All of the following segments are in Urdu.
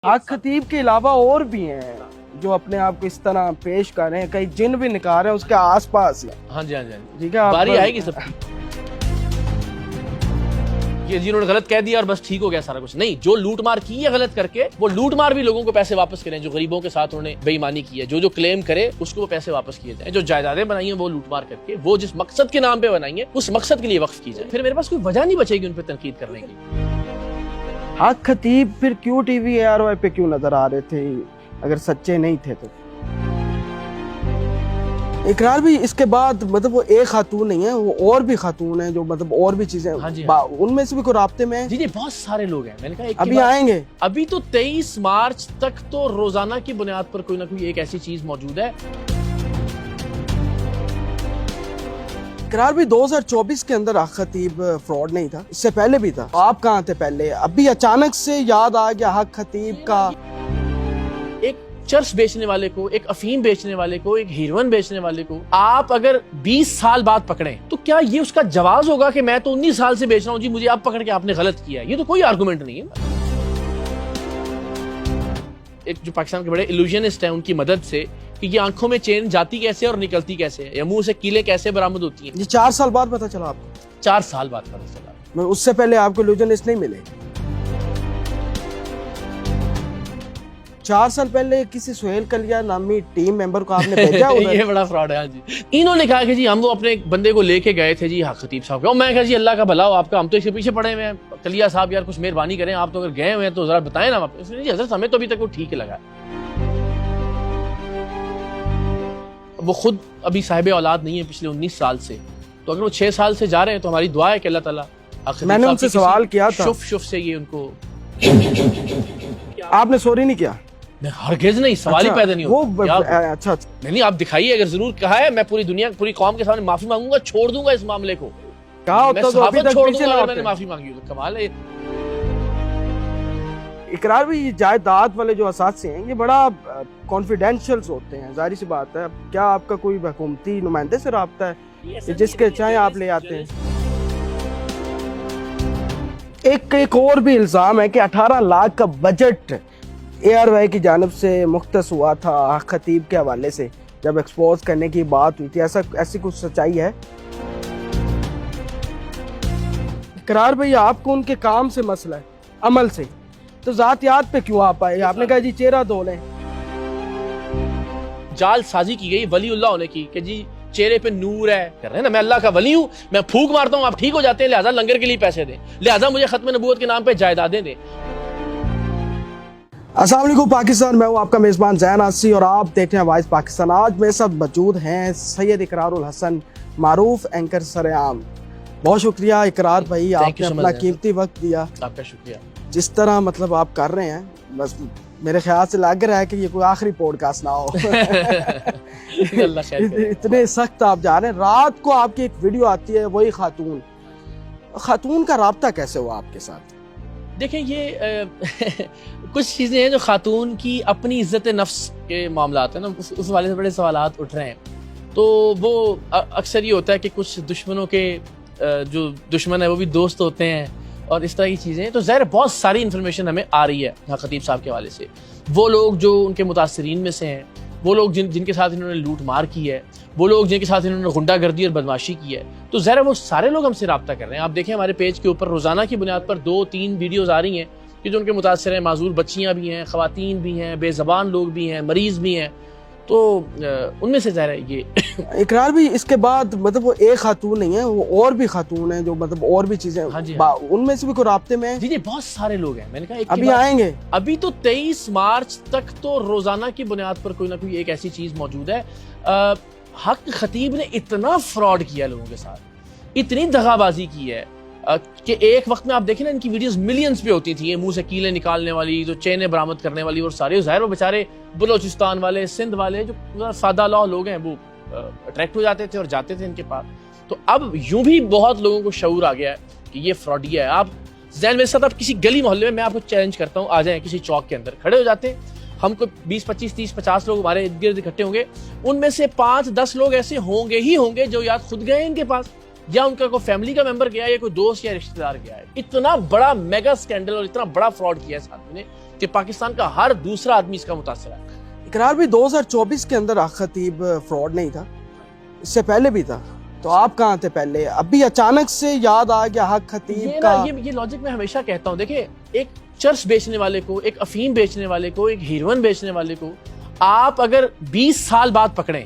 حق خطیب کے علاوہ اور بھی ہیں جو اپنے آپ کو اس طرح پیش کر رہے ہیں, کئی جن بھی نکال رہے ہیں اس کے آس پاس. ہاں جی ٹھیک ہے, باری آئے گی سب کی. یہ جنہوں نے غلط کہہ دیا اور بس ٹھیک ہو گیا سارا کچھ, نہیں. جو لوٹ مار کی ہے غلط کر کے, وہ لوٹ مار بھی لوگوں کو پیسے واپس کریں. جو غریبوں کے ساتھ انہوں نے بے ایمانی کی ہے, جو کلیم کرے اس کو وہ پیسے واپس کیے جائیں. جو جائیدادیں بنائی ہیں وہ لوٹ مار کر کے, وہ جس مقصد کے نام پہ بنائی ہیں اس مقصد کے لیے وقف کی جائے. پھر میرے پاس کوئی وجہ نہیں بچے گی ان پہ تنقید کرنے کی. حق خطیب پھر کیوں ٹی وی ARY پہ کیوں نظر آ رہے تھے اگر سچے نہیں تھے تو؟ اقرار بھی اس کے بعد مطلب وہ ایک خاتون نہیں ہے, وہ اور بھی خاتون ہیں جو مطلب اور بھی چیزیں ان میں سے بھی کوئی رابطے میں ہیں. جی بہت سارے لوگ ہیں. میں نے کہا ابھی آئیں گے. ابھی تو 23 مارچ تک تو روزانہ کی بنیاد پر کوئی نہ کوئی ایک ایسی چیز موجود ہے. اقرار بھی 2024 کے اندر حق خطیب فراڈ نہیں تھا, اس سے پہلے بھی تھا. آپ کہاں تھے پہلے؟ ابھی اچانک سے یاد آ گیا حق خطیب کا. ایک چرس بیچنے والے کو, ایک افیم بیچنے والے کو, ایک ہیروئن بیچنے والے کو آپ اگر 20 سال بعد پکڑیں تو کیا یہ اس کا جواز ہوگا کہ میں تو 19 سال سے بیچ رہا ہوں, جی مجھے اب پکڑ کے آپ نے غلط کیا ہے؟ یہ تو کوئی آرگومنٹ نہیں ہے. ایک جو پاکستان کے بڑے ایلوژنسٹ ہیں ان کی مدد سے کہ یہ آنکھوں میں چین جاتی کیسے اور نکلتی کیسے ہے, یا منہ سے کیلیں کیسے برآمد ہوتی ہیں. یہ 4 سال بعد پتا چلا آپ کو؟ 4 سال بعد پتا چلا. میں اس سے پہلے آپ کو ایلوژنسٹ نہیں ملے. 4 سال پہلے کسی سہیل کلیا نامی ٹیم ممبر کو آپ نے بھیجا. یہ بڑا فراڈ ہے. جی انہوں نے کہا کہ جی ہم وہ اپنے بندے کو لے کے گئے تھے جی حق خطیب صاحب کو. میں کہا جی اللہ کا بھلا ہو آپ کا, ہم تو اس کے پیچھے پڑے ہوئے ہیں. کلیا صاحب یار کچھ مہربانی کریں, آپ تو اگر گئے ہوئے ہیں تو ذرا بتائیں نا. جی حضرت ہمیں تو ابھی تک وہ ٹھیک لگا. وہ خود ابھی صاحب اولاد نہیں ہے پچھلے 19 سال سے, تو اگر وہ 6 سال سے جا رہے ہیں تو ہماری دعا ہے کہ اللہ تعالیٰ. میں نے ان سے سوال کیا تھا, شف سے یہ ان کو. آپ نے سوری نہیں کیا؟ میں ہرگز نہیں, سوال ہی پیدا نہیں ہوتا. اچھا نہیں آپ دکھائیے, اگر ضرور کہا ہے میں پوری دنیا پوری قوم کے سامنے معافی مانگوں گا, چھوڑ دوں گا اس معاملے کو. کہا ہوتا تو ابھی تک چھوڑ پیچھے دوں نہ گا, میں نے ہوتے. معافی مانگی ہو تو کمال ہے. اقرار بھی جائیداد والے جو اثاثے ہیں یہ بڑا کانفیڈینشیلز ہوتے ہیں, ظاہر سی بات ہے. کیا آپ کا کوئی حکومتی نمائندے سے رابطہ ہے جس کے چاہیں آپ لے آتے ہیں؟ ایک اور بھی الزام ہے کہ 18 لاکھ کا بجٹ ARY کی جانب سے مختص ہوا تھا حق خطیب کے حوالے سے جب ایکسپوز کرنے کی بات ہوئی تھی. ایسی کچھ سچائی ہے؟ اقرار بھائی آپ کو ان کے کام سے مسئلہ ہے, عمل سے, تو ذاتیات پہ کیوں آپ آئے؟ آپ نے کہا جی چہرہ دھو لیں. جال سازی کی گئی ولی اللہ ہونے کی کہ جی چہرے پہ نور ہے. کر رہے ہیں نا میں اللہ کا ولی ہوں, میں پھونک مارتا ہوں آپ ٹھیک ہو جاتے ہیں, لہٰذا لنگر کے لیے پیسے دیں, لہٰذا مجھے ختم نبوت کے نام پہ جائیدادیں دیں. السلام علیکم پاکستان, میں ہوں آپ کا میزبان زین آسی اور آپ دیکھ رہے ہیں وائس پاکستان. آج میرے ساتھ موجود ہیں سید اقرار الحسن, معروف اینکر سرعام. بہت شکریہ اقرار بھائی, آپ نے اپنا قیمتی وقت دیا. آپ کا شکریہ. جس طرح مطلب آپ کر رہے ہیں, بس میرے خیال سے لگ رہا ہے کہ یہ کوئی آخری پوڈ کاسٹ نہ ہو. اتنے سخت آپ جا رہے ہیں. رات کو آپ کی ایک ویڈیو آتی ہے, وہی خاتون کا رابطہ کیسے ہوا آپ کے ساتھ؟ دیکھیں یہ کچھ چیزیں ہیں جو خاتون کی اپنی عزت نفس کے معاملات ہیں نا, اس والے سے بڑے سوالات اٹھ رہے ہیں. تو وہ اکثر یہ ہوتا ہے کہ کچھ دشمنوں کے جو دشمن ہے وہ بھی دوست ہوتے ہیں اور اس طرح کی چیزیں. تو ظاہر بہت ساری انفارمیشن ہمیں آ رہی ہے حق خطیب صاحب کے حوالے سے. وہ لوگ جو ان کے متاثرین میں سے ہیں, وہ لوگ جن کے ساتھ انہوں نے لوٹ مار کی ہے, وہ لوگ جن کے ساتھ انہوں نے غنڈہ گردی اور بدماشی کی ہے, تو ظاہر وہ سارے لوگ ہم سے رابطہ کر رہے ہیں. آپ دیکھیں ہمارے پیج کے اوپر روزانہ کی بنیاد پر 2-3 ویڈیوز آ رہی ہیں کہ جو ان کے متاثر ہیں. معذور بچیاں بھی ہیں, خواتین بھی ہیں, بے زبان لوگ بھی ہیں, مریض بھی ہیں. تو ان میں سے ظاہر ہے یہ اقرار بھی اس کے بعد مطلب وہ ایک خاتون نہیں ہے, وہ اور بھی خاتون ہیں جو مطلب اور بھی چیزیں ان میں سے بھی کوئی رابطے میں ہیں. جی بہت سارے لوگ ہیں. میں نے کہا ابھی آئیں گے. ابھی تو 23 مارچ تک تو روزانہ کی بنیاد پر کوئی نہ کوئی ایک ایسی چیز موجود ہے. حق خطیب نے اتنا فراڈ کیا لوگوں کے ساتھ, اتنی دغا بازی کی ہے کہ ایک وقت میں آپ دیکھیں نا ان کی ویڈیوز ملینز پہ ہوتی تھیں. یہ منہ سے کیلیں نکالنے والی, جو چینیں برآمد کرنے والی, اور سارے ظاہر وہ بیچارے بلوچستان والے, سندھ والے جو سادہ لاؤ لوگ ہیں وہ اٹریکٹ ہو جاتے تھے اور جاتے تھے ان کے پاس. تو اب یوں بھی بہت لوگوں کو شعور آ گیا ہے کہ یہ فراڈیا ہے. آپ ذہن میرے ساتھ آپ کسی گلی محلے میں آپ کو چیلنج کرتا ہوں, آ جائیں کسی چوک کے اندر کھڑے ہو جاتے ہیں, ہم کو 20, 25, 30, 50 لوگ ہمارے ارد گرد اکٹھے ہوں گے. ان میں سے 5-10 لوگ ایسے ہوں گے جو یا خود گئے ان کے پاس, یا ان کا کوئی فیملی کا ممبر گیا, یا کوئی دوست یا رشتہ دار گیا ہے. اتنا بڑا میگا سکینڈل اور اتنا بڑا فراڈ کیا ہے اس آدمی نے کہ پاکستان کا ہر دوسرا آدمی اس کا متاثر ہے. اقرار بھی 2024 کے اندر حق خطیب فراڈ نہیں تھا, اس سے پہلے بھی تھا, تو آپ کہاں تھے پہلے؟ ابھی اچانک سے یاد آ گیا حق خطیب کا؟ یہ لاجک میں ہمیشہ کہتا ہوں, دیکھیں ایک چرس بیچنے والے کو, ایک افیم بیچنے والے کو, ایک ہیروئن بیچنے والے کو آپ اگر 20 سال بعد پکڑیں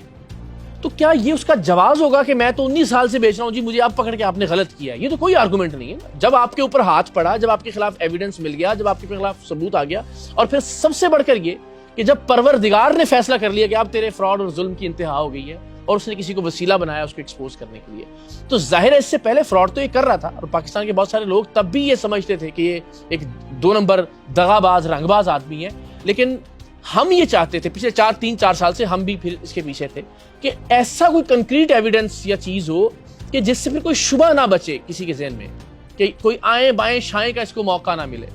تو کیا یہ اس کا جواز ہوگا کہ میں تو 19 سال سے بیچ رہا ہوں جی, مجھے اب پکڑ کے آپ نے غلط کیا؟ یہ تو کوئی آرگومنٹ نہیں ہے. جب آپ کے اوپر ہاتھ پڑا, جب آپ کے خلاف ایویڈنس مل گیا, جب آپ کے خلاف ثبوت آ گیا, اور پھر سب سے بڑھ کر یہ کہ جب پروردگار نے فیصلہ کر لیا کہ اب تیرے فراڈ اور ظلم کی انتہا ہو گئی ہے, اور اس نے کسی کو وسیلہ بنایا اس کو ایکسپوز کرنے کے لیے, تو ظاہر ہے اس سے پہلے فراڈ تو یہ کر رہا تھا, اور پاکستان کے بہت سارے لوگ تب بھی یہ سمجھتے تھے کہ یہ ایک 2 نمبر دغا باز رنگ باز آدمی ہے. لیکن ہم یہ چاہتے تھے پچھلے 3-4 سال سے, ہم بھی پھر اس کے پیچھے تھے کہ ایسا کوئی کنکریٹ ایویڈنس یا چیز ہو کہ جس سے پھر کوئی شبہ نہ بچے کسی کے ذہن میں, کہ کوئی آئیں بائیں شائیں کا اس کو موقع نہ ملے.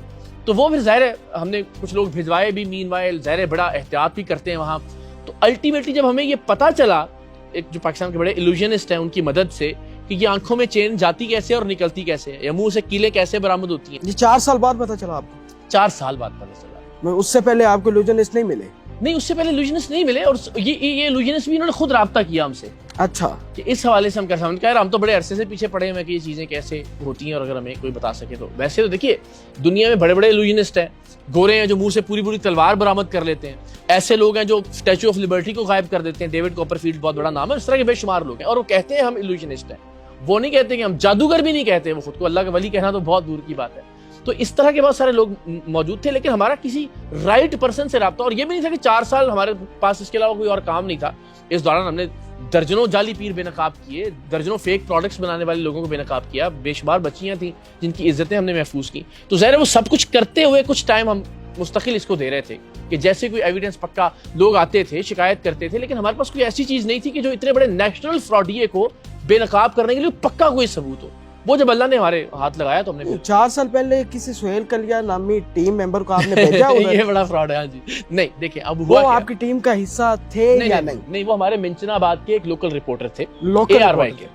تو وہ پھر ظاہر ہے ہم نے کچھ لوگ بھجوائے بھی, مین وائل ظاہر ہے بڑا احتیاط بھی کرتے ہیں وہاں. تو الٹیمیٹلی جب ہمیں یہ پتا چلا, ایک جو پاکستان کے بڑے ایلوژنسٹ ہیں ان کی مدد سے, کہ یہ آنکھوں میں چین جاتی کیسے اور نکلتی کیسے ہے, یا منہ سے کیلیں کیسے برآمد ہوتی ہیں. یہ 4 سال بعد پتا چلا آپ کو؟ 4 سال بعد پتا چلا. میں اس سے پہلے آپ کو ایلوژنسٹ نہیں ملے؟ نہیں, اس سے پہلے ایلوژنسٹ نہیں ملے, اور یہ ایلوژنسٹ بھی انہوں نے خود رابطہ کیا ہم سے. اچھا, کہ اس حوالے سے ہم کیسا, ہم کہہ رہے ہم تو بڑے عرصے سے پیچھے پڑے ہیں کہ یہ چیزیں کیسے ہوتی ہیں, اور اگر ہمیں کوئی بتا سکے تو. ویسے تو دیکھیے دنیا میں بڑے بڑے ایلوژنسٹ ہیں, گورے ہیں جو منہ سے پوری تلوار برآمد کر لیتے ہیں, ایسے لوگ ہیں جو اسٹیچو آف لبرٹی کو غائب کر دیتے ہیں, ڈیوڈ کوپرفیلڈ بہت بڑا نام ہے, اس طرح کے بے شمار لوگ ہیں, اور وہ کہتے ہیں ہم ایلوژنسٹ ہیں. وہ نہیں کہتے کہ ہم جادوگر, بھی نہیں کہتے وہ خود کو, اللہ کا ولی کہنا تو بہت دور کی بات ہے. تو اس طرح کے بہت سارے لوگ موجود تھے, لیکن ہمارا کسی رائٹ پرسن سے رابطہ, اور یہ بھی نہیں تھا کہ 4 سال ہمارے پاس اس کے علاوہ کوئی اور کام نہیں تھا. اس دوران ہم نے درجنوں جعلی پیر بے نقاب کیے, درجنوں فیک پروڈکٹس بنانے والے لوگوں کو بے نقاب کیا, بے شمار بچیاں تھیں جن کی عزتیں ہم نے محفوظ کی. تو ظاہر ہے وہ سب کچھ کرتے ہوئے کچھ ٹائم ہم مستقل اس کو دے رہے تھے کہ جیسے کوئی ایویڈنس پکا لوگ آتے تھے, شکایت کرتے تھے, لیکن ہمارے پاس کوئی ایسی چیز نہیں تھی کہ جو اتنے بڑے نیشنل فراڈیے کو بے نقاب کرنے کے لیے پکا کوئی ثبوت ہو. وہ جب اللہ نے ہمارے ہاتھ لگایا تو ہم نے 4 سال پہلے کسی سہیل کلیا نامی ٹیم ممبر کو آپ نے بھیجا یہ بڑا فراڈ ہے. ہاں جی, نہیں دیکھیں اب وہ آپ کی ٹیم کا حصہ تھے یا نہیں؟ نہیں, وہ ہمارے منچنا آباد کے ایک لوکل رپورٹر تھے, لوکل ARY کے.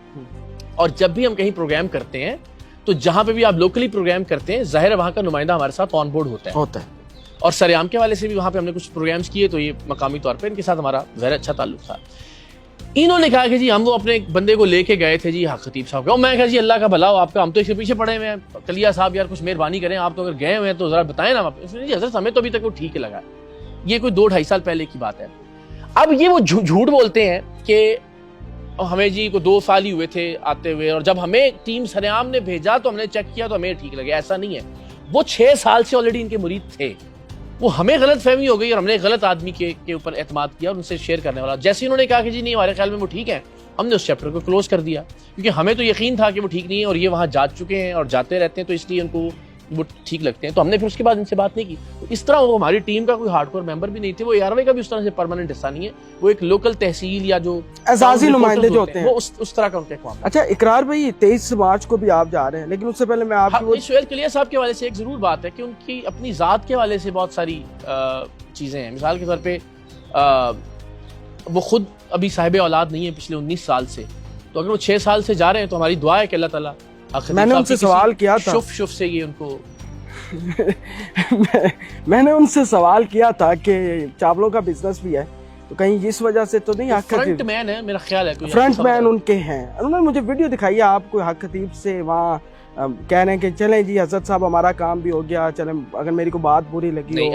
اور جب بھی ہم کہیں پروگرام کرتے ہیں تو جہاں پہ بھی آپ لوکلی پروگرام کرتے ہیں, ظاہر ہے وہاں کا نمائندہ ہمارے ساتھ آن بورڈ ہوتا ہے. اور سریام کے والے سے بھی وہاں پہ ہم نے کچھ پروگرامز کیے, تو یہ مقامی طور پہ ان کے ساتھ ہمارا ظاہر اچھا تعلق تھا. انہوں نے کہا کہ جی ہم وہ اپنے ایک بندے کو لے کے گئے تھے جی حق خطیب صاحب کا, اور میں کہا جی اللہ کا بھلا ہو آپ کا, ہم تو اس کے پیچھے پڑے ہوئے ہیں, کلیا صاحب یار کچھ مہربانی کریں, آپ تو اگر گئے ہوئے ہیں تو ذرا بتائیں نا. اس نے جی حضرت ہمیں تو ابھی تک وہ ٹھیک ہی لگا. یہ کوئی 2-2.5 سال پہلے کی بات ہے. اب یہ وہ جھوٹ بولتے ہیں کہ ہمیں جی کو 2 سال ہی ہوئے تھے آتے ہوئے, اور جب ہمیں ٹیم سریام نے بھیجا تو ہم نے چیک کیا تو ہمیں ٹھیک لگے. ایسا نہیں ہے, وہ 6 سال سے آلریڈی ان کے مرید تھے. وہ ہمیں غلط فہمی ہو گئی اور ہم نے غلط آدمی کے اوپر اعتماد کیا اور ان سے شیئر کرنے والا. جیسے انہوں نے کہا کہ جی نہیں ہمارے خیال میں وہ ٹھیک ہے, ہم نے اس چیپٹر کو کلوز کر دیا, کیونکہ ہمیں تو یقین تھا کہ وہ ٹھیک نہیں ہے, اور یہ وہاں جا چکے ہیں اور جاتے رہتے ہیں, تو اس لیے ان کو وہ ٹھیک لگتے ہیں. تو ہم نے پھر اس کے بعد ان سے بات نہیں کی. تو اس طرح وہ ہماری ٹیم کا کوئی ہارڈ کور ممبر بھی نہیں تھے, وہ ARY کا بھی اس طرح سے پرماننٹ حصہ نہیں ہے, وہ ایک لوکل تحصیل یا جو اعزازی نمائندے جو ہوتے ہیں وہ اس طرح کا ان کا اقوام. اچھا اقرار بھائی 23 مارچ کو بھی آپ جا رہے ہیں, لیکن اس سے پہلے میں آپ کی سہیل کلیا صاحب کے حوالے سے ایک ضرور بات ہے کہ ان کی اپنی ذات کے حوالے سے بہت ساری چیزیں ہیں. مثال کے طور پہ وہ خود ابھی صاحب اولاد نہیں ہے پچھلے 19 سال سے, تو اگر وہ 6 سال سے جا رہے ہیں تو ہماری دعا ہے کہ اللہ تعالیٰ. میں نے ان سے سوال کیا تھا, شف سے یہ ان کو میں نے ان سے سوال کیا تھا کہ چاولوں کا بزنس بھی ہے, تو کہیں اس وجہ سے تو نہیں حق فرنٹ مین ہے میرا خیال ہے, فرنٹ مین ان کے ہیں. انہوں نے مجھے ویڈیو دکھائی ہے آپ کو حق خطیب سے, وہاں کہہ رہے ہیں کہ چلیں جی حضرت صاحب ہمارا کام بھی ہو گیا, چلیں اگر میری کو بات بری لگی ہو.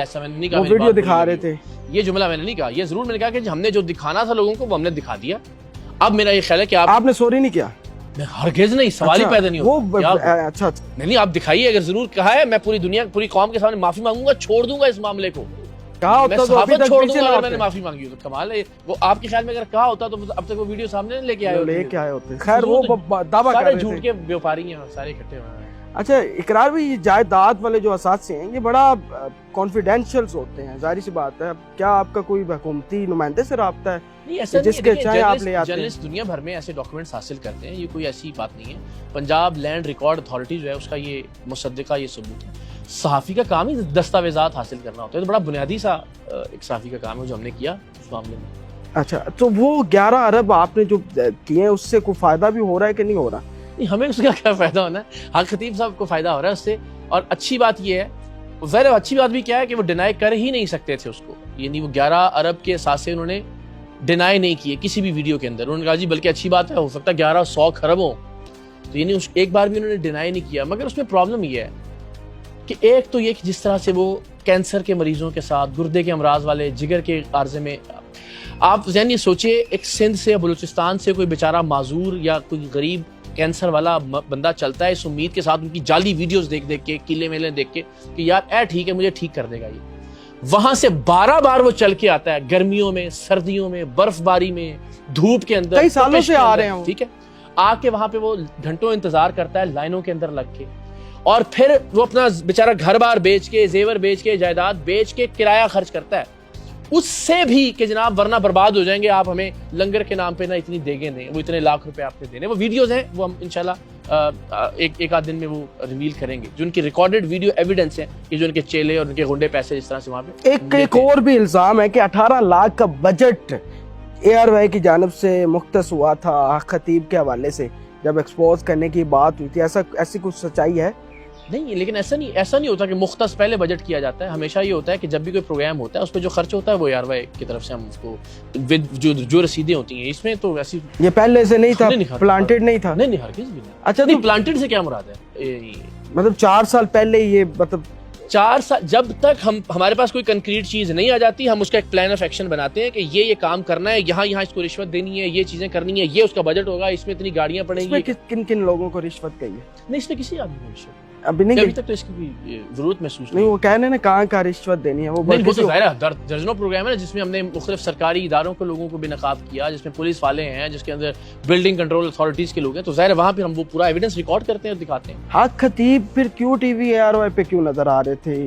وہ ویڈیو دکھا رہے تھے. یہ جملہ میں نے نہیں کہا, یہ ضرور میں نے کہا کہ ہم نے جو دکھانا تھا لوگوں کو وہ ہم نے دکھا دیا. اب میرا یہ خیال ہے کہ آپ نے سوری نہیں کیا. میں ہرگز نہیں, سوال ہی پیدا نہیں ہوتا. اچھا نہیں آپ دکھائیے, اگر ضرور کہا ہے میں پوری دنیا پوری قوم کے سامنے معافی مانگوں گا, چھوڑ دوں گا اس معاملے کو. کہا ہوتا تو ابھی تک چھوڑ دوں گا اگر میں نے معافی مانگی ہو تو. کمال ہے وہ آپ کے خیال میں اگر کہا ہوتا تو اب تک وہ ویڈیو سامنے لے کے آئے ہوتے. خیر وہ دعویٰ کر رہے تھے, جھوٹ کے بیوپاری ہیں سارے اکٹھے ہوئے ہیں. اچھا اقرار بھی یہ جائیداد والے جو اثاثے ہیں یہ بڑا کانفیڈینشیلز ہوتے ہیں, ظاہر سی بات ہے. کیا آپ کا کوئی حکومتی نمائندے سے رابطہ ہے؟ نہیں ایسا جس کے چاہے آپ لے آتے ہیں. جرنلسٹ دنیا بھر میں ایسے ڈاکومنٹس حاصل کرتے ہیں, یہ کوئی ایسی بات نہیں ہے. پنجاب لینڈ ریکارڈ اتھارٹی جو ہے اس کا یہ مصدقہ, یہ ثبوت ہے. صحافی کا کام ہی دستاویزات حاصل کرنا ہوتا ہے, تو بڑا بنیادی سا ایک صحافی کا کام ہے جو ہم نے کیا اس معاملے میں. اچھا تو وہ 11 ارب آپ نے جو کیے ہیں اس سے کوئی فائدہ بھی ہو رہا ہے کہ نہیں ہو رہا؟ نہیں ہمیں اس کا کیا فائدہ ہونا ہے, حق خطیب صاحب کو فائدہ ہو رہا ہے اس سے. اور اچھی بات یہ ہے ظاہر اچھی بات بھی کیا ہے کہ وہ ڈینائی کر ہی نہیں سکتے تھے اس کو, یعنی وہ 11 ارب کے اثاثے انہوں نے ڈینائی نہیں کیے کسی بھی ویڈیو کے اندر. انہوں نے کہا جی بلکہ اچھی بات ہے, ہو سکتا ہے 1100 کھرب ہوں, تو یعنی ایک بار بھی انہوں نے ڈینائی نہیں کیا. مگر اس میں پرابلم یہ ہے کہ ایک تو یہ کہ جس طرح سے وہ کینسر کے مریضوں کے ساتھ, گردے کے امراض والے, جگر کے عارضے میں, آپ ذہن یہ سوچئے ایک سندھ سے بلوچستان سے کوئی بیچارہ معذور یا کوئی غریب کینسر والا بندہ چلتا ہے اس امید کے ساتھ, ان کی جعلی ویڈیوز دیکھ کے, کیلے میلے دیکھ کے کہ یار ٹھیک ہے مجھے ٹھیک کر دے گا یہ. وہاں سے 12 بار وہ چل کے آتا ہے, گرمیوں میں, سردیوں میں, برف باری میں, دھوپ کے اندر, کئی سالوں سے آ رہے ہیں. ٹھیک ہے, آ کے وہاں پہ وہ گھنٹوں انتظار کرتا ہے لائنوں کے اندر لگ کے, اور پھر وہ اپنا بیچارہ گھر بار بیچ کے, زیور بیچ کے, جائیداد بیچ کے کرایہ خرچ کرتا ہے اس سے بھی کہ جناب ورنہ برباد ہو جائیں گے آپ, ہمیں لنگر کے نام پہ نہ اتنی دے گے نہیں, وہ اتنے لاکھ روپے آپ نے دینے. وہ ویڈیوز ہیں, وہ ہم انشاءاللہ ایک آدھ دن میں وہ ریویل کریں گے, جو ان کی ریکارڈڈ ویڈیو ایویڈنس ہیں کہ جو ان کے چیلے اور ان کے گنڈے پیسے جس طرح سے وہاں پہ. ایک اور بھی الزام ہے کہ 18 لاکھ کا بجٹ اے آر وائی کی جانب سے مختص ہوا تھا خطیب کے حوالے سے, جب ایکسپوز کرنے کی بات ہوئی تھی. ایسی کچھ سچائی ہے؟ نہیں, لیکن ایسا نہیں ہوتا کہ مختص پہلے بجٹ کیا جاتا ہے. ہمیشہ یہ ہوتا ہے کہ جب بھی کوئی پروگرام ہوتا ہے اس پہ جو خرچ ہوتا ہے وہ ARY کی طرف سے ہم اس کو جو رسیدیں ہوتی ہیں, اس میں تو ایسی یہ پہلے سے نہیں تھا, پلانٹڈ نہیں تھا. نہیں ہرگز بھی نہیں. اچھا, نہیں پلانٹڈ سے کیا مراد ہے؟ مطلب 4 سال پہلے یہ, مطلب 4 سال جب تک ہمارے پاس کوئی کنکریٹ چیز نہیں آ جاتی, ہم اس کا ایک پلان آف ایکشن بناتے ہیں کہ یہ کام کرنا ہے, یہاں اس کو رشوت دینی ہے, یہ چیزیں کرنی ہے, یہ اس کا بجٹ ہوگا, اس میں اتنی گاڑیاں پڑیں گی. کن لوگوں کو رشوت گئی ہے؟ نہیں, اس میں کسی آدمی کو رشوت ابھی نہیں, ابھی تک تو اس کی ضرورت محسوس نہیں. وہ کہنے نے کہاں رشوت دینی ہے, وہ تو ظاہر ہے درجنوں پروگرام ہے جس میں ہم نے مختلف سرکاری اداروں کے لوگوں کو بھی نقاب کیا, جس میں پولیس والے ہیں, جس کے اندر بلڈنگ کنٹرول اتھارٹیز کے لوگ ہیں, تو ظاہر ہے وہاں پہ ہم وہ پورا ایویڈنس ریکارڈ کرتے ہیں اور دکھاتے ہیں. حق خطیب پھر کیوں ٹی وی ARY پہ کیوں نظر آ رہے تھے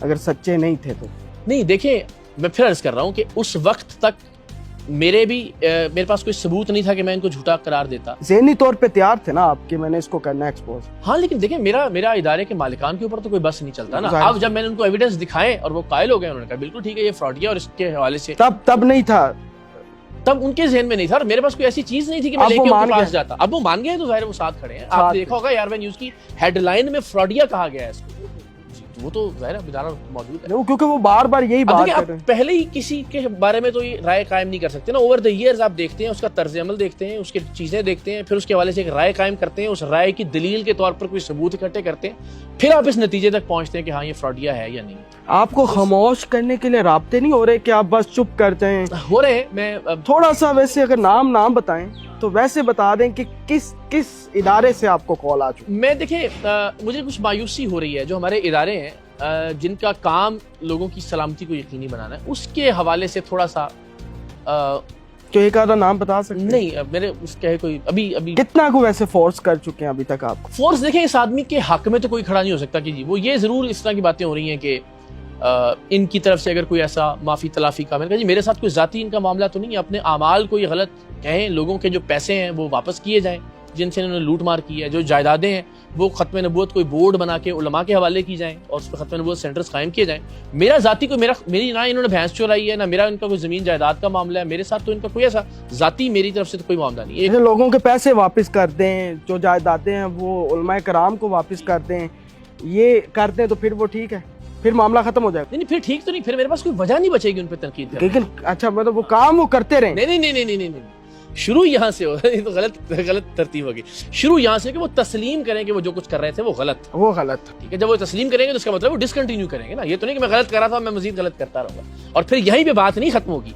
اگر سچے نہیں تھے تو؟ نہیں دیکھیں, میں پھر عرض کر رہا ہوں کہ اس وقت تک میرے پاس کوئی ثبوت نہیں تھا کہ میں ان کو جھوٹا قرار دیتا. ذہنی طور پہ تیار تھے نا آپ کہ میں نے اس کو کرنا ایکسپوز. ہاں, لیکن دیکھیں میرا ادارے کے مالکان کے اوپر تو کوئی بس نہیں چلتا نا. اب جب میں نے ان کو ایویڈنس دکھائے اور وہ قائل ہو گئے, انہوں نے کہا بالکل ٹھیک ہے یہ فراڈ ہے, اور اس کے حوالے سے تب نہیں تھا, تب ان کے ذہن میں نہیں تھا, اور میرے پاس کوئی ایسی چیز نہیں تھی کہ میں لے کے ان کے پاس جاتا. اب وہ مان گئے تو ظاہر وہ ساتھ کھڑے ہیں. آپ نے دیکھا ہوگا ARY نیوز کی ہیڈ لائن میں فراڈیا کہا گیا ہے اس کو, وہ تو ظاہر ادارہ موجود ہے, کیونکہ وہ بار بار یہی بات کر رہے ہیں. پہلے ہی کسی کے بارے میں تو یہ رائے قائم نہیں کر سکتے نا. اوور دا ایئرز آپ دیکھتے ہیں, اس کا طرز عمل دیکھتے ہیں, اس کی چیزیں دیکھتے ہیں, پھر اس کے حوالے سے ایک رائے قائم کرتے ہیں, اس رائے کی دلیل کے طور پر کوئی ثبوت اکٹھے کرتے ہیں, پھر آپ اس نتیجے تک پہنچتے ہیں کہ ہاں یہ فراڈیا ہے یا نہیں. آپ کو خاموش کرنے کے لیے رابطے نہیں ہو رہے کہ آپ بس چپ کرتے ہیں؟ ہو رہے ہیں. میں تھوڑا سا ویسے اگر نام بتائیں تو ویسے بتا دیں کہ کس ادارے سے آپ کو کال آ چکی. میں دیکھیں, مجھے کچھ مایوسی ہو رہی ہے جو ہمارے ادارے ہیں جن کا کام لوگوں کی سلامتی کو یقینی بنانا ہے, اس کے حوالے سے تھوڑا سا تو ایک آدھا نام بتا سکتے ہیں؟ نہیں, میرے اس کے کوئی ابھی کتنا کو ویسے فورس کر چکے ہیں ابھی تک آپ کو؟ فورس دیکھیں, اس آدمی کے حق میں تو کوئی کھڑا نہیں ہو سکتا کہ جی وہ, یہ ضرور اس طرح کی باتیں ہو رہی ہیں کہ ان کی طرف سے اگر کوئی ایسا معافی تلافی کا, میں نے کہا جی میرے ساتھ کوئی ذاتی ان کا معاملہ تو نہیں ہے, اپنے اعمال کو یہ غلط کہیں, لوگوں کے جو پیسے ہیں وہ واپس کیے جائیں جن سے انہوں نے لوٹ مار کی ہے, جو جائیدادیں ہیں وہ ختم نبوت کوئی بورڈ بنا کے علماء کے حوالے کی جائیں اور اس پہ ختم نبوت سینٹرز قائم کیے جائیں. میرا ذاتی کوئی میری نہ انہوں نے بھینس چورائی ہے, نہ میرا ان کا کوئی زمین جائیداد کا معاملہ ہے, میرے ساتھ تو ان کا کوئی ایسا ذاتی میری طرف سے تو کوئی معاملہ نہیں ہے. لوگوں کے پیسے واپس کر دیں, جو جائیدادیں ہیں وہ علماء کرام کو واپس کر دیں, یہ کر دیں تو پھر وہ ٹھیک ہے, پھر معاملہ ختم ہو جائے گا. نہیں پھر ٹھیک تو نہیں, پھر میرے پاس کوئی وجہ نہیں بچے گی ان پہ تنقید کرنے. لیکن اچھا مطلب وہ کام وہ کرتے رہیں. نہیں, شروع یہاں سے ہو, یہ تو غلط ترتیب ہوگی. شروع یہاں سے کہ وہ تسلیم کریں کہ وہ جو کچھ کر رہے تھے وہ غلط. ٹھیک ہے, جب وہ تسلیم کریں گے تو اس کا مطلب وہ ڈسکنٹینیو کریں گے نا. یہ تو نہیں کہ میں غلط کر رہا تھا میں مزید غلط کرتا رہوں گا, اور پھر یہیں پہ بات نہیں ختم ہوگی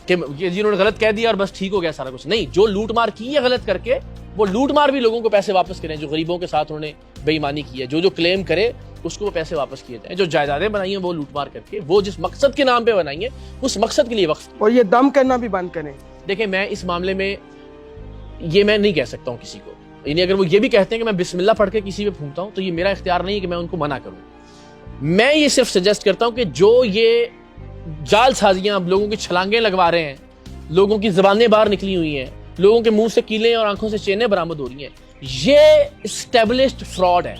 کہ جنہوں نے غلط کہہ دیا اور بس ٹھیک ہو گیا سارا کچھ. نہیں, جو لوٹ مار کی ہے غلط کر کے, وہ لوٹ مار بھی لوگوں کو پیسے واپس کریں, جو غریبوں کے ساتھ انہوں نے بے ایمانی کی ہے, جو کلیم کرے اس کو وہ پیسے واپس کیے جائیں, جو جائیدادیں بنائی ہیں وہ لوٹ مار کر کے, وہ جس مقصد کے نام پہ بنائی ہیں اس مقصد کے لیے وقف. اور یہ دم کرنا بھی بند کریں. دیکھیں, میں اس معاملے میں یہ میں نہیں کہہ سکتا ہوں کسی کو, یعنی اگر وہ یہ بھی کہتے ہیں کہ میں بسم اللہ پڑھ کے کسی پہ پھونکتا ہوں تو یہ میرا اختیار نہیں ہے کہ میں ان کو منع کروں. میں یہ صرف سجیسٹ کرتا ہوں کہ جو یہ جال سازیاں لوگوں کی چھلانگیں لگوا رہے ہیں, لوگوں کی زبانیں باہر نکلی ہوئی ہیں, لوگوں کے منہ سے کیلیں اور آنکھوں سے چینیں برآمد ہو رہی ہیں, یہ اسٹیبلشڈ فراڈ ہے,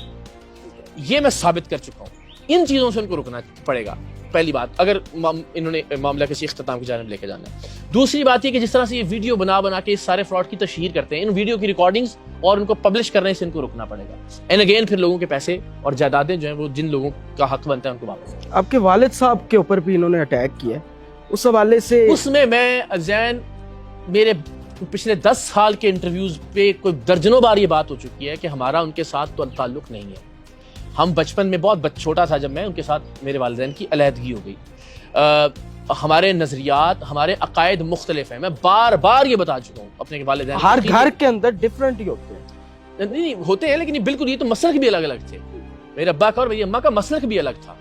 یہ میں ثابت کر چکا ہوں. ان چیزوں سے ان کو رکنا پڑے گا. پہلی بات اگر انہوں نے معاملہ کسی اختتام کی جانب لے کے جانا ہے. دوسری بات یہ کہ جس طرح سے یہ ویڈیو بنا کے اس سارے فراڈ کی تشہیر کرتے ہیں, ان ویڈیو کی ریکارڈنگز اور ان کو پبلش کرنے سے ان کو رکنا پڑے گا. اینڈ اگین پھر لوگوں کے پیسے اور جائیدادیں جو ہیں وہ جن لوگوں کا حق بنتا ہے ان کو واپس. آپ کے والد صاحب کے اوپر بھی انہوں نے اٹیک کیا, اس حوالے سے اس میں زین میرے پچھلے 10 سال کے انٹرویوز پہ کوئی درجنوں بار یہ بات ہو چکی ہے کہ ہمارا ان کے ساتھ تو تعلق نہیں ہے. ہم بچپن میں بہت چھوٹا تھا جب میں ان کے ساتھ میرے والدین کی علیحدگی ہو گئی. ہمارے نظریات, ہمارے عقائد مختلف ہیں. میں بار بار یہ بتا چکا ہوں اپنے والدین. ہر گھر کے اندر ڈفرینٹ ہی ہوتے ہیں. نہیں ہوتے ہیں, لیکن بالکل یہ تو مسلک بھی الگ الگ تھے. میرے ابا کا اور میری اماں کا مسلک بھی الگ تھا.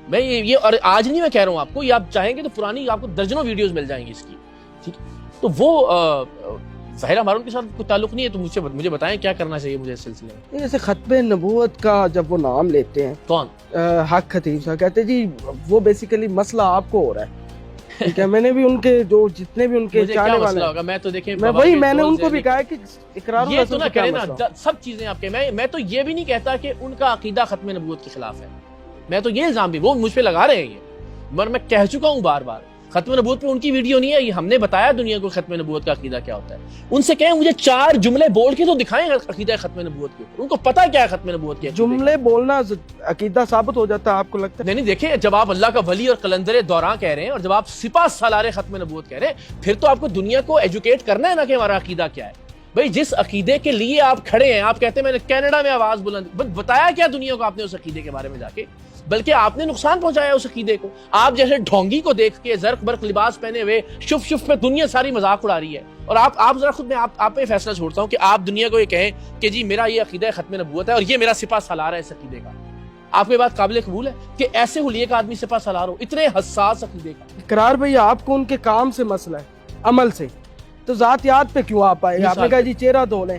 میں یہ اور آج نہیں میں کہہ رہا ہوں آپ کو, یہ آپ چاہیں گے تو پرانی آپ کو درجنوں ویڈیوز مل جائیں گی اس کی. ٹھیک, تو وہ ظاہر ہمارا ان کے ساتھ کوئی تعلق نہیں ہے. تو مجھے بتائیں کیا کرنا چاہیے مجھے اس سلسلے میں. جیسے ختم نبوت کا جب وہ نام لیتے ہیں, کون حق خطیب صاحب کہتے جی وہ بیسیکلی مسئلہ آپ کو ہو رہا ہے. ٹھیک ہے, میں نے بھی ان کے جو جتنے بھی ان کے چاہنے والے ہوگا, میں تو دیکھیں میں نے ان کو بھی کہا کہ اقرار یہ تو نہ کریں نا سب چیزیں آپ کے. میں تو یہ بھی نہیں کہتا کہ ان کا عقیدہ ختم نبوت کے خلاف ہے. میں تو یہ الزام بھی وہ مجھ پہ لگا رہے ہیں یہ, مگر میں کہہ چکا ہوں بار بار ختم نبوت پہ ان کی ویڈیو نہیں ہے. یہ ہم نے بتایا دنیا کو ختم نبوت کا عقیدہ کیا ہوتا ہے. ان سے کہیں مجھے 4 جملے بول کے تو دکھائیں عقیدہ ختم نبوت کے اوپر. ان کو پتہ کیا ہے ختم نبوت کے جملے بولنا عقیدہ ثابت ہو جاتا ہے, آپ کو لگتا ہے؟ نہیں دیکھیں, جب آپ اللہ کا ولی اور قلندر دوراں کہہ رہے ہیں اور جب آپ سپاہ سالار ختم نبوت کہہ رہے ہیں, پھر تو آپ کو دنیا کو ایجوکیٹ کرنا ہے نا کہ ہمارا عقیدہ کیا ہے. بھائی جس عقیدے کے لیے آپ کھڑے ہیں, آپ کہتے ہیں میں نے کینیڈا میں آواز بلند, بتایا کیا دنیا کو آپ نے اس عقیدے کے بارے میں جا کے, بلکہ آپ نے نقصان پہنچایا اس عقیدے کو. آپ جیسے ڈھونگی کو دیکھ کے زرق برق لباس پہنے ہوئے شف پہ دنیا ساری مذاق اڑا رہی ہے, اور آپ ذرا خود میں آپ پہ فیصلہ چھوڑتا ہوں کہ آپ دنیا کو یہ کہیں کہ جی میرا یہ عقیدہ ختم نبوت ہے اور یہ میرا سپاہ سالار ہے اس عقیدے کا. آپ کو یہ بات قابل قبول ہے کہ ایسے حلیے کا آدمی سپاہ سالار ہو اتنے حساس عقیدے کا؟ اقرار بھائی آپ کو ان کے کام سے مسئلہ ہے, عمل سے, تو ذاتیات پہ کیوں آپ آئے؟ آپ نے کہا جی چہرہ دھو لیں.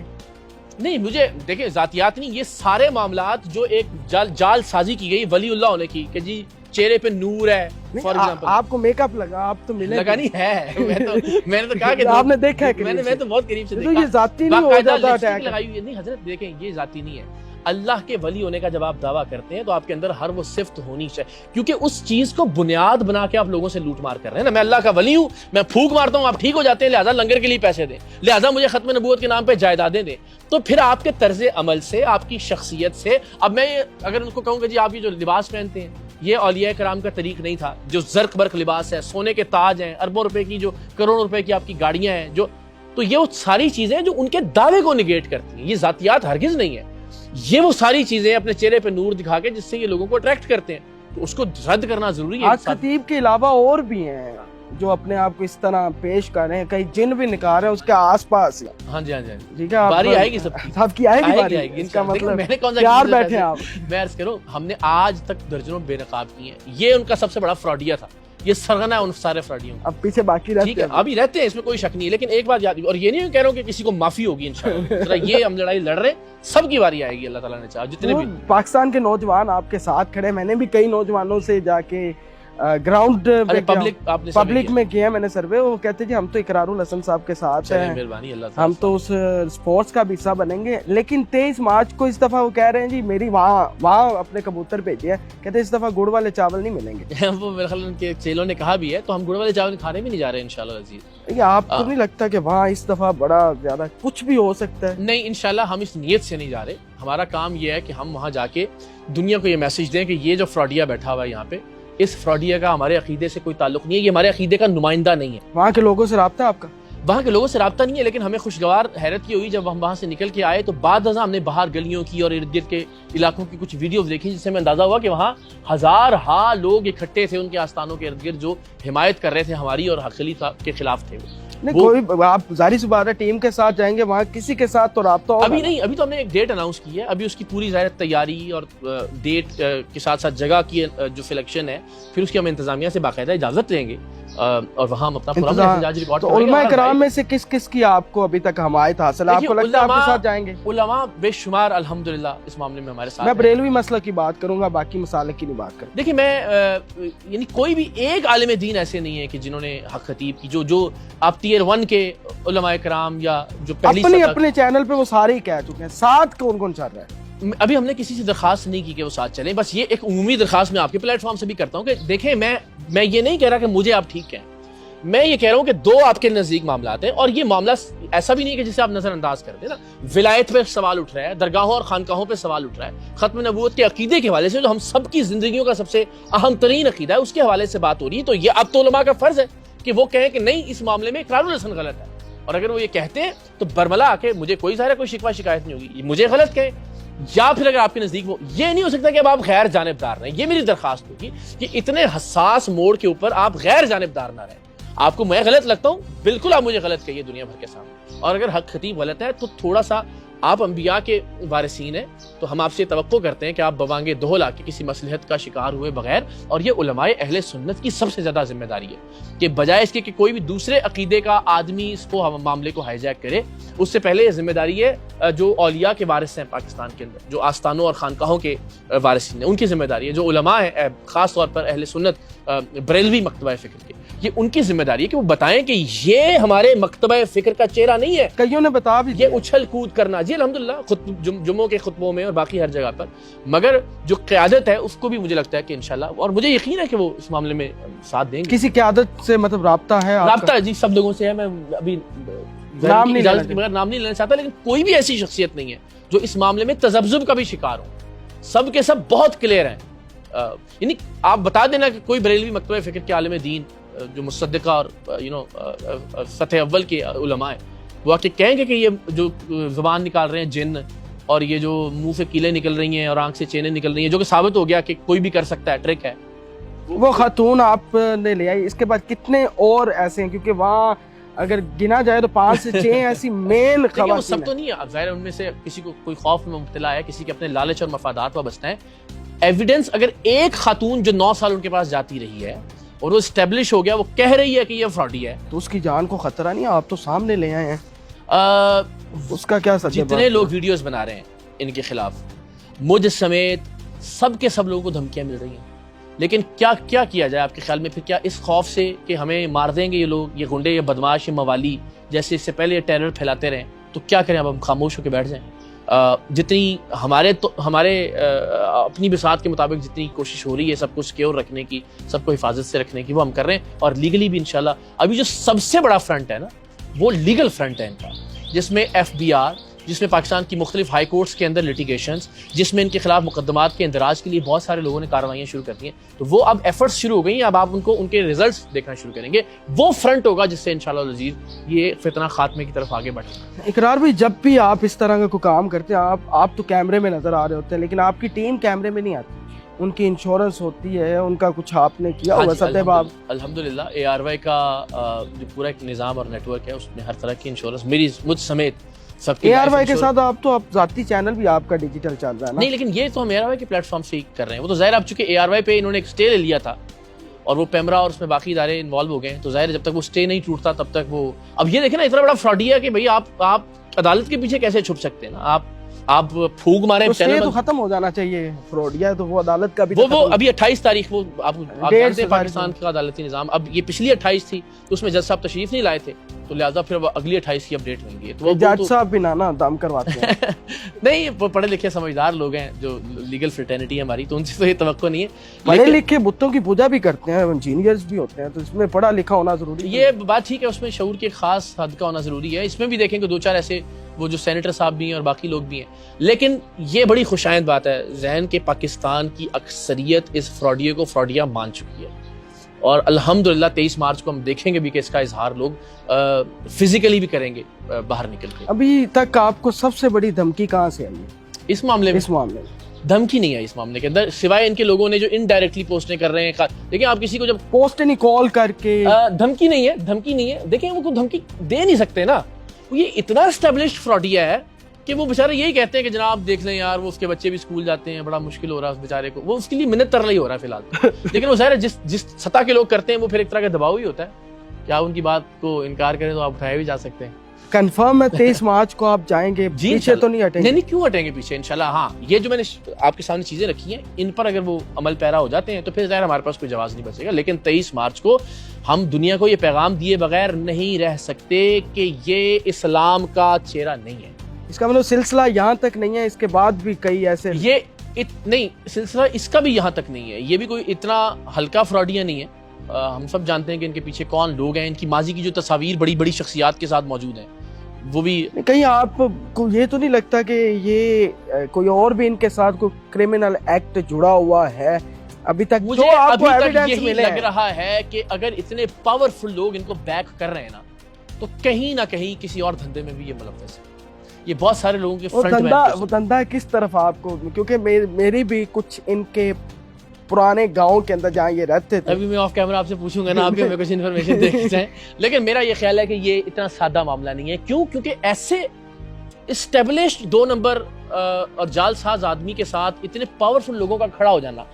نہیں مجھے دیکھیں ذاتیات نہیں, یہ سارے معاملات جو ایک جال سازی کی گئی ولی اللہ ہونے کی کہ جی چہرے پہ نور ہے. فار ایگزامپل آپ کو میک اپ لگا, آپ تو ملے لگا نہیں ہے. میں نے تو کہا کہ آپ نے دیکھا ہے, میں تو بہت قریب سے دیکھا. تو یہ ذاتی نہیں ہو جاتا اٹیک لگائی ہوئی ہے. نہیں حضرت دیکھیں یہ ذاتی نہیں ہے. اللہ کے ولی ہونے کا جب آپ دعویٰ کرتے ہیں تو آپ کے اندر ہر وہ صفت ہونی چاہیے, کیونکہ اس چیز کو بنیاد بنا کے آپ لوگوں سے لوٹ مار کر رہے ہیں نا. میں اللہ کا ولی ہوں, میں پھونک مارتا ہوں آپ ٹھیک ہو جاتے ہیں, لہٰذا لنگر کے لیے پیسے دیں, لہٰذا مجھے ختم نبوت کے نام پہ جائیدادیں دیں. تو پھر آپ کے طرز عمل سے, آپ کی شخصیت سے, اب میں اگر ان کو کہوں کہ جی آپ یہ جو لباس پہنتے ہیں یہ اولیاء کرام کا طریق نہیں تھا, جو زرق برق لباس ہے, سونے کے تاج ہیں, اربوں روپے کی جو کروڑوں روپے کی آپ کی گاڑیاں ہیں, جو تو یہ وہ ساری چیزیں جو ان کے دعوے کو نگیٹ کرتی ہیں. یہ ذاتیات ہرگز نہیں ہے. یہ وہ ساری چیزیں اپنے چہرے پہ نور دکھا کے جس سے یہ لوگوں کو اٹریکٹ کرتے ہیں, تو اس کو رد کرنا ضروری ہے. خطیب کے علاوہ اور بھی ہیں جو اپنے آپ کو اس طرح پیش کر رہے ہیں, کئی جن بھی نکال رہے ہیں اس کے آس پاس. ہاں جی ٹھیک ہے, باری آئے گی سب کی آئے گی. ان کا مطلب میں نے کون سا یار بیٹھے ہیں آپ. میں عرض کروں ہم نے آج تک درجنوں بے نقاب کی ہیں. یہ ان کا سب سے بڑا فراڈیا تھا, یہ سرغنہ ہے ان سارے فراڈیوں. اب پیچھے باقی رہتے ہیں, ابھی رہتے ہیں, اس میں کوئی شک نہیں ہے. لیکن ایک بات یاد, اور یہ نہیں کہہ رہا ہوں کہ کسی کو معافی ہوگی انشاءاللہ. یہ ہم لڑائی لڑ رہے, سب کی باری آئے گی اللہ تعالیٰ نے چاہا. جتنے بھی پاکستان کے نوجوان آپ کے ساتھ کھڑے, میں نے بھی کئی نوجوانوں سے جا کے گراؤنڈ پبلک میں کیا میں نے سروے, وہ کہتے جی ہم تو اقرار الحسن صاحب کے ساتھ ہیں, ہم تو اس سپورٹس کا بھی حصہ بنیں گے. لیکن 23 مارچ کو اس دفعہ وہ کہہ رہے ہیں جی میری وہاں اپنے کبوتر بھیجے ہیں, کہتے اس دفعہ گڑ والے چاول نہیں ملیں گے. وہ میرے خیال ان کے چیلوں نے کہا بھی ہے, تو ہم گڑ والے چاول کھانے بھی نہیں جا رہے انشاءاللہ عزیز. آپ کو نہیں لگتا کہ وہاں اس دفعہ بڑا زیادہ کچھ بھی ہو سکتا ہے؟ نہیں انشاءاللہ ہم اس نیت سے نہیں جا رہے. ہمارا کام یہ ہے کہ ہم وہاں جا کے دنیا کو یہ میسج دیں کہ یہ جو فراڈیا بیٹھا ہوا ہے یہاں پہ, اس فراڈیا کا ہمارے عقیدے سے کوئی تعلق نہیں ہے, یہ ہمارے عقیدے کا نمائندہ نہیں ہے. وہاں کے لوگوں سے رابطہ آپ کا؟ وہاں کے لوگوں سے رابطہ نہیں ہے, لیکن ہمیں خوشگوار حیرت یہ ہوئی جب ہم وہاں سے نکل کے آئے تو بعد ازاں ہم نے باہر گلیوں کی اور ارد گرد کے علاقوں کی کچھ ویڈیوز دیکھی, جس سے میں اندازہ ہوا کہ وہاں ہزارہا لوگ اکٹھے تھے ان کے آستانوں کے ارد گرد, جو حمایت کر رہے تھے ہماری اور حق علی کے خلاف تھے. نہیں کوئی آپ ظاہر سی بات ہے ٹیم کے ساتھ جائیں گے, وہاں کسی کے ساتھ تو رابطہ ہوگا. ابھی نہیں, ابھی تو ہم نے ایک ڈیٹ اناؤنس کی ہے, ابھی اس کی پوری ظاہر تیاری اور ڈیٹ کے ساتھ ساتھ جگہ کی جو سلیکشن ہے, پھر اس کی ہم انتظامیہ سے باقاعدہ اجازت لیں گے اور وہاں ہم اپنا پورا احتجاج ریکارڈ کریں گے. علماء کرام میں سے کس کس کی آپ کو ابھی تک حمایت حاصل ہے؟ آپ کو لگتا ہے آپ کے ساتھ جائیں گے؟ علماء بے شمار الحمدللہ اس معاملے میں ہمارے ساتھ. میں بریلوی مسئلہ کی بات کروں گا, باقی مسالک کی نہیں بات کروں. دیکھیں میں یعنی کوئی بھی ایک عالم دین ایسے نہیں ہے کہ جنہوں نے حق خطیب کی جو آپ ٹیئر 1 کے علماء کرام یا جو پہلی اپنے چینل پہ وہ سارے ہی کہہ چکے ہیں. ساتھ کون کون چل رہا ہے؟ ابھی ہم نے کسی سے درخواست نہیں کی کہ وہ ساتھ چلیں. بس یہ ایک عمومی درخواست میں آپ کے پلیٹ فارم سے بھی کرتا ہوں کہ دیکھیں میں یہ نہیں کہہ رہا کہ مجھے آپ ٹھیک کہیں, میں یہ کہہ رہا ہوں کہ دو آپ کے نزدیک معاملات ہیں, اور یہ معاملہ ایسا بھی نہیں ہے کہ جسے آپ نظر انداز کر دیں نا. ولایت پہ سوال اٹھ رہا ہے, درگاہوں اور خانقاہوں پہ سوال اٹھ رہا ہے, ختم نبوت کے عقیدے کے حوالے سے جو ہم سب کی زندگیوں کا سب سے اہم ترین عقیدہ ہے اس کے حوالے سے بات ہو رہی ہے. تو یہ اب تو علماء کا فرض ہے کہ وہ کہیں کہ نہیں اس معاملے میں اقرار الحسن غلط ہے, اور اگر وہ یہ کہتے ہیں تو برملا آ کے مجھے کوئی ظاہر کوئی شکوہ شکایت نہیں ہوگی, مجھے غلط کہیں. یا پھر اگر آپ کے نزدیک وہ یہ نہیں ہو سکتا کہ اب آپ غیر جانبدار رہیں. یہ میری درخواست ہوگی کہ اتنے حساس موڑ کے اوپر آپ غیر جانبدار نہ رہیں. آپ کو میں غلط لگتا ہوں, بالکل آپ مجھے غلط کہیے دنیا بھر کے سامنے, اور اگر حق خطیب غلط ہے تو تھوڑا سا آپ انبیاء کے وارثین ہیں تو ہم آپ سے توقع کرتے ہیں کہ آپ بوانگے دہل آ کے کسی مصلحت کا شکار ہوئے بغیر, اور یہ علماء اہل سنت کی سب سے زیادہ ذمہ داری ہے کہ بجائے اس کے کہ کوئی بھی دوسرے عقیدے کا آدمی اس کو معاملے کو ہائی جیک کرے, اس سے پہلے یہ ذمہ داری ہے جو اولیاء کے وارث ہیں پاکستان کے اندر, جو آستانوں اور خانقاہوں کے وارثین ہیں, ان کی ذمہ داری ہے. جو علماء ہیں خاص طور پر اہل سنت بریلوی مکتبہ فکر کے, یہ ان کی ذمہ داری ہے کہ وہ بتائیں کہ یہ ہمارے مکتبہ فکر کا چہرہ نہیں ہے. کئیوں نے بتا بھی یہ اچھل کود کرنا, جی الحمدللہ جمعوں کے خطبوں میں اور باقی ہر جگہ پر, مگر جو قیادت ہے اس کو بھی مجھے لگتا ہے کہ انشاءاللہ, اور مجھے یقین ہے کہ وہ اس معاملے میں ساتھ دیں گے. کسی قیادت سے مطلب رابطہ ہے؟ رابطہ جی سب لوگوں سے ہے, میں ابھی نام نہیں لینا چاہتا, لیکن کوئی بھی ایسی شخصیت نہیں ہے جو اس معاملے میں تذبذب کا بھی شکار ہو. سب کے سب بہت کلیئر ہیں. یعنی آپ بتا دینا کہ کوئی بریلوی مکتبہ فکر کے عالم دین جو مصدقہ اور سطح اول کے علماء ہیں, وہ آ کے کہیں گے کہ یہ جو زبان نکال رہے ہیں جن, اور یہ جو منہ سے کیلیں نکل رہی ہیں اور آنکھ سے چینیں نکل رہی ہیں, جو کہ ثابت ہو گیا کہ کوئی بھی کر سکتا ہے, ٹرک ہے. وہ خاتون آپ نے لے آئی, اس کے بعد کتنے اور ایسے ہیں؟ کیونکہ وہاں اگر گنا جائے تو 5 سے 6 ایسی مین خواتین. وہ سب خواتین تو نہیں ہے ظاہر, ان میں سے کسی کو کوئی خوف میں مبتلا ہے, کسی کے اپنے لالچ اور مفادات وابستہ ہیں. ایویڈنس اگر ایک خاتون جو 9 سال ان کے پاس جاتی رہی ہے اور وہ اسٹیبلش ہو گیا, وہ کہہ رہی ہے کہ یہ فراڈی ہے, تو اس کی جان کو خطرہ نہیں؟ آپ تو سامنے لے آئے ہیں, اس کا کیا سچ ہے؟ جتنے لوگ ویڈیوز بنا رہے ہیں ان کے خلاف, مجھ سمیت سب کے سب لوگوں کو دھمکیاں مل رہی ہیں. لیکن کیا کیا جائے آپ کے خیال میں؟ پھر کیا اس خوف سے کہ ہمیں مار دیں گے یہ لوگ, یہ گنڈے, یہ بدماش, یہ موالی جیسے اس سے پہلے یہ ٹیرر پھیلاتے رہیں, تو کیا کریں اب ہم خاموش ہو کے بیٹھ جائیں؟ جتنی ہمارے اپنی بساط کے مطابق جتنی کوشش ہو رہی ہے سب کو سکیور رکھنے کی, سب کو حفاظت سے رکھنے کی, وہ ہم کر رہے ہیں. اور لیگلی بھی انشاءاللہ ابھی جو سب سے بڑا فرنٹ ہے نا, وہ لیگل فرنٹ ہے ان کا, جس میں FBR, جس میں پاکستان کی مختلف ہائی کورٹس کے اندر لٹیگیشنز, جس میں ان کے خلاف مقدمات کے اندراج کے لیے بہت سارے لوگوں نے کارروائیاں شروع کر دی ہیں. تو وہ اب ایفرٹس شروع ہو گئی ہیں, اب آپ ان کے ریزلٹس دیکھنا شروع کریں گے. وہ فرنٹ ہوگا جس سے انشاءاللہ العزیز یہ فتنہ خاتمے کی طرف آگے بڑھے گا. اقرار بھی جب بھی آپ اس طرح کا کوئی کام کرتے ہیں, آپ تو کیمرے میں نظر آ رہے ہوتے ہیں, لیکن آپ کی ٹیم کیمرے میں نہیں آتی. ان کی انشورنس ہوتی ہے, ان کا کچھ آپ نے کیا ہوا سطح آپ؟ الحمدللہ ARY کا جو پورا ایک نظام اور نیٹ ورک ہے, اس میں ہر طرح کی انشورنس مجھ سمیت سب کی. ARY کے ساتھ آپ تو ذاتی چینل بھی آپ کا ڈیجیٹل چل رہا ہے نا؟ نہیں, لیکن یہ تو ہم ARY کے پلیٹ فارم سے ہی کر رہے ہیں. وہ تو ظاہر اب چونکہ ARY پہ انہوں نے ایک سٹے لے لیا تھا اور وہ پیمرا اور اس میں باقی ادارے انوالو ہو گئے ہیں, تو ظاہر جب تک وہ سٹے نہیں ٹوٹتا تب تک وہ, اب یہ دیکھیں نا اتنا بڑا فراڈی ہے کہ بھئی آپ عدالت کے پیچھے کیسے چھپ سکتے ہیں نا, آپ پھونک مارے. سٹے تو ختم ہو جانا چاہیے, فراڈیا ہے تو وہ عدالت کا بھی وہ ابھی 28 تاریخ وہ آپ جانتے ہیں پاکستان کا عدالتی نظام, اب یہ پچھلی 28 تھی تو اس میں جج صاحب تشریف نہیں لائے تھے, تو لہٰذا پھر اگلی 28 کی اپڈیٹ ہوں گی. تو جج صاحب بھی نا دم کرواتے ہیں. نہیں, وہ پڑھے لکھے سمجھدار لوگ ہیں جو لیگل فرٹرنیٹی ہے ہماری, تو ان سے تو یہ توقع نہیں ہے. پڑھے لکھے بتوں کی پوجا بھی کرتے ہیں, انجینئرز بھی ہوتے ہیں, تو اس میں پڑھا لکھا ہونا ضروری ہے. یہ بات ٹھیک ہے, اس میں شعور کے خاص حد کا ہونا ضروری ہے. اس میں بھی دیکھیں کہ 2-4 ایسے وہ جو سینیٹر صاحب بھی ہیں اور باقی لوگ بھی ہیں, لیکن یہ بڑی خوشائند بات ہے, ذہن کے پاکستان کی اکثریت اس فراڈیے کو فراڈیا مان چکی ہے, اور الحمدللہ 23 مارچ کو ہم دیکھیں گے بھی کہ اس کا اظہار لوگ فزیکلی بھی کریں گے باہر نکل کے. ابھی تک آپ کو سب سے بڑی دھمکی کہاں سے آئی ہے اس معاملے میں؟ اس معاملے میں دھمکی نہیں ہے اس معاملے کے اندر, سوائے ان کے لوگوں نے جو انڈائریکٹلی پوسٹیں کر رہے ہیں. دیکھیں آپ کسی کو جب پوسٹ نہیں کال کر کے, دھمکی نہیں ہے. دیکھیں وہ کو دھمکی دے نہیں سکتے نا, یہ اتنا اسٹیبلشڈ فراڈیا ہے کہ وہ بیچارے یہی کہتے ہیں کہ جناب دیکھ لیں یار, وہ اس کے بچے بھی اسکول جاتے ہیں, بڑا مشکل ہو رہا ہے اس بیچارے کو, وہ اس کے لیے منت ترلا ہی ہو رہا ہے فی الحال. لیکن وہ ظاہر ہے جس سطح کے لوگ کرتے ہیں وہ پھر ایک طرح کا دباؤ ہی ہوتا ہے کہ آپ ان کی بات کو انکار کریں تو آپ اٹھائے بھی جا سکتے ہیں. کنفرم ہے 23 مارچ کو آپ جائیں گے, پیچھے تو نہیں ہٹیں گے؟ نہیں, کیوں ہٹیں گے پیچھے انشاءاللہ. ہاں, یہ جو میں نے آپ کے سامنے چیزیں رکھی ہیں ان پر اگر وہ عمل پیرا ہو جاتے ہیں تو پھر ظاہر ہمارے پاس کوئی جواز نہیں بچے گا. لیکن 23 مارچ کو ہم دنیا کو یہ پیغام دیے بغیر نہیں رہ سکتے کہ یہ اسلام کا چہرہ نہیں ہے. اس کا مطلب سلسلہ یہاں تک نہیں ہے, اس کے بعد بھی کئی ایسے یہ نہیں, سلسلہ اس کا بھی یہاں تک نہیں ہے. یہ بھی کوئی اتنا ہلکا فراڈیاں نہیں ہے. ہم سب جانتے ہیں کہ ان کے پیچھے کون لوگ ہیں. ان کی ماضی کی جو تصاویر بڑی بڑی شخصیات کے ساتھ موجود ہیں, وہ بھی کہیں آپ کو یہ تو نہیں لگتا کہ یہ کوئی اور بھی ان کے ساتھ کوئی کرمنل ایکٹ جڑا ہوا ہے ابھی تک؟ مجھے آپ کو ابھی تک ایویڈنس یہی ملے لگ رہا ہے کہ اگر اتنے پاورفل لوگ ان کو بیک کر رہے ہیں نا, تو کہیں نہ کہیں کسی اور دھندے میں بھی یہ ملوث ہے. یہ بہت سارے لوگوں کے وہ دھندا کس طرف آپ کو, کیونکہ میری بھی کچھ ان کے پرانے گاؤں کے اندر جہاں یہ رہتے تھے, ابھی میں آف کیمرہ آپ سے پوچھوں گا نا, آپ بھی ہمیں کچھ انفارمیشن دے سکتے ہیں, لیکن میرا یہ خیال ہے کہ یہ اتنا سادہ معاملہ نہیں ہے. کیوں؟ کیونکہ ایسے اسٹیبلشڈ 2 نمبر اور جال ساز آدمی کے ساتھ اتنے پاورفل لوگوں کا کھڑا ہو جانا,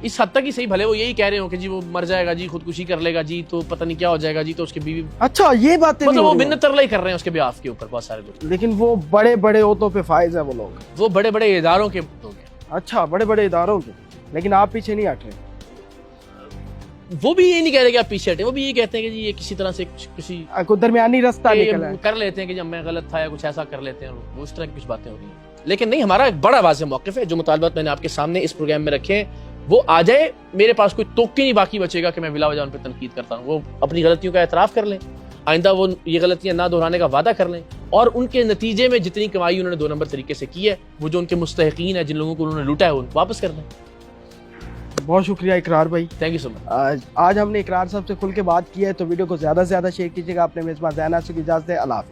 اس حد تک ہی صحیح, بھلے وہ یہی کہہ رہے ہوں کہ جی وہ مر جائے گا جی, خودکشی کر لے گا جی, تو پتہ نہیں کیا ہو جائے گا جی, تو اس کی بیوی, اچھا یہ باتیں مطلب وہ منت ترلا ہی کر رہے ہیں اس کے بیاف کے اوپر بہت سارے لوگ, لیکن وہ بڑے بڑے عہدوں پہ فائز ہیں وہ لوگ, وہ بڑے بڑے اداروں کے لوگ ہیں. اچھا بڑے بڑے اداروں کے, لیکن آپ پیچھے نہیں ہٹ رہے. وہ بھی یہ نہیں کہہ رہے کہ آپ پیچھے ہٹیں, وہ بھی یہ کہتے ہیں کہ جی یہ کسی طرح سے کسی کوئی درمیانی راستہ نکلا ہے, کر لیتے ہیں کہ جب میں غلط تھا یا کچھ ایسا کر لیتے ہیں, وہ اس طرح کی کچھ باتیں ہو رہی ہیں. لیکن نہیں, ہمارا ایک بڑا واضح موقف ہے. جو مطالبات میں نے آپ کے سامنے اس پروگرام میں رکھے ہیں وہ آ جائے, میرے پاس کوئی توقع نہیں باقی بچے گا کہ میں بلا وجہ ان پہ تنقید کرتا ہوں. وہ اپنی غلطیوں کا اعتراف کر لیں, آئندہ وہ یہ غلطیاں نہ دہرانے کا وعدہ کر لیں, اور ان کے نتیجے میں جتنی کمائی انہوں نے 2 نمبر طریقے سے کی ہے, وہ جو ان کے مستحقین ہیں, جن لوگوں کو انہوں نے لوٹا ہے, وہ واپس کر دیں. بہت شکریہ اقرار بھائی, تھینک یو سو مچ. آج ہم نے اقرار صاحب سے کھل کے بات کی ہے, تو ویڈیو کو زیادہ سے زیادہ شیئر کیجیے گا. اپنے میزبان زین آصف کی اجازت ہے, اللہ حافظ.